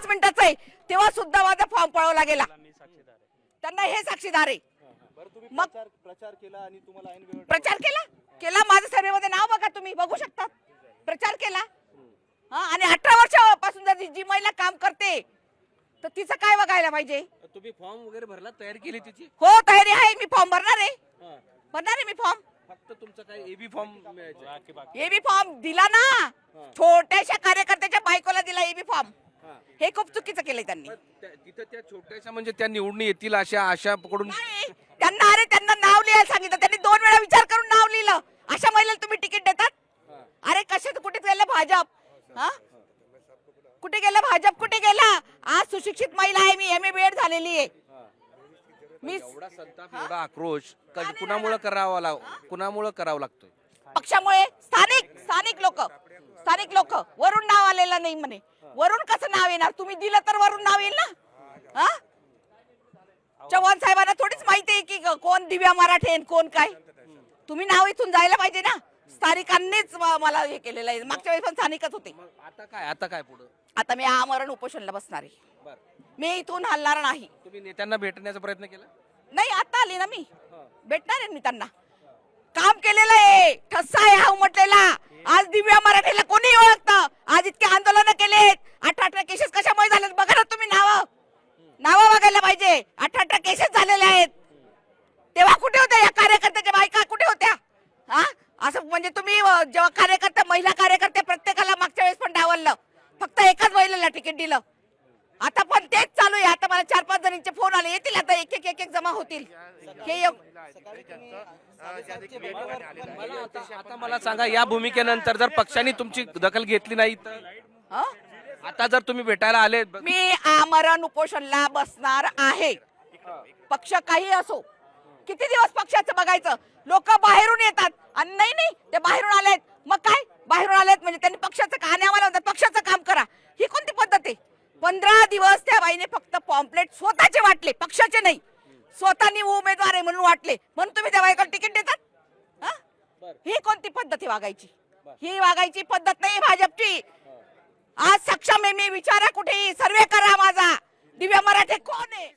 5 मिनिटाचं आहे तेव्हा सुद्धा माझा फॉर्म पळवला गेला. त्यांना हे साक्षीदार आहे. मग प्रचार केला आणि तुम्हाला ऐन वेळेवर प्रचार केला माझं सर्वेमध्ये नाव बघा, तुम्ही बघू शकता. प्रचार केला आणि 18 वर्षापासून जर जी महिला काम करते तर तिचं काय बघायला पाहिजे. तुम्ही फॉर्म वगैरे भरला, तयारी केली त्याची? हो तयारी आहे, मी फॉर्म भरणार आहे मी फॉर्म. फक्त तुमचं काय एबी फॉर्म एबी फॉर्म दिला ना, छोट्याशा कार्यकर्त्याच्या बायकोला दिला एबी फॉर्म. हे खूप चुकीचं केलंय त्यांनी. तिथं त्या छोट्याशा म्हणजे त्या निवडून येतील अशा आशा पकडून नाही, त्यांना नाव लिहायला सांगितलं. त्यांनी 2 वेळा विचार करून नाव लिहिलं. अशा महिलेला तुम्ही तिकीट देतात? अरे कशात कुठे गेलं भाजप? कुठे गेलं भाजप? कुठे गेला? आज सुशिक्षित महिला आहे मी, MA BEd झालेली आहे मी. एवढा संताप, एवढा आक्रोश कुणामुळे करावा लागतोय? पक्षामुळे. स्थानिक लोक वरून नाव आलेलं नाही म्हणे. वरून कसं नाव येणार? तुम्ही दिलं तर वरून नाव येईल ना. चव्हाण साहेबांना थोडीच माहिती आहे की कोण दिव्या मराठे कोण काय. तुम्ही नाव इथून जायला पाहिजे ना. स्थानिकांनीच मला हे केलेलं आहे. मागच्या वेळेस पण स्थानिकच होते. आता काय पुढे? आता मी आमरण उपोषणला बसणार आहे. मी इथून हलणार नाही. तुम्ही नेत्यांना भेटण्याचा प्रयत्न केला? नाही, आता आली ना मी, भेटणार आहे मी त्यांना. काम केलेलं आहे, ठस्सा आहे हा उमटलेला. आज दिव्या मराठीला कोणी ओळखतं? आज इतके आंदोलन केलेत. 18 केसेस कशामुळे झाले बघा ना तुम्ही. नावं बघायला पाहिजे. 18 केसेस झालेले आहेत. तेव्हा कुठे होत्या या कार्यकर्त्याच्या बायका? कुठे होत्या? असं म्हणजे तुम्ही जेव्हा महिला कार्यकर्ते प्रत्येकाला मागच्या वेळेस पण डावललं, फक्त एकाच महिलेला तिकीट दिलं. आता पण तेच चालू आहे. आता मला 4-5 जणींचे फोन आले, येतील आता एक जमा होतील. आता मला सांगा, या भूमिकेनंतर जर पक्षाने तुमची दखल घेतली नाही तर आता जर तुम्ही भेटायला आले? मी आमरण उपोषणला बसणार आहे. पक्ष काही असो. किती दिवस पक्षाचं बघायचं? लोक बाहेरून येतात आणि नाही ते बाहेरून आलेत. मग काय बाहेरून आलेत म्हणजे त्यांनी पक्षाचं का? आणि आम्हाला म्हणतात पक्षाचं काम करा. ही कोणती पद्धत आहे? 15 दिवस त्या बाईने फक्त पॉम्पलेट स्वतःचे वाटले, पक्षाचे नाही. स्वतःनी उमेदवार आहे म्हणून वाटले, म्हणून तुम्ही त्या बाईकडे तिकीट देतात? ही कोणती पद्धत आहे वागायची? ही वागायची पद्धत नाही भाजपची. आज सक्षम आहे मी. विचारा कुठेही, सर्वे करा माझा. दिव्या मराठे कोण आहे?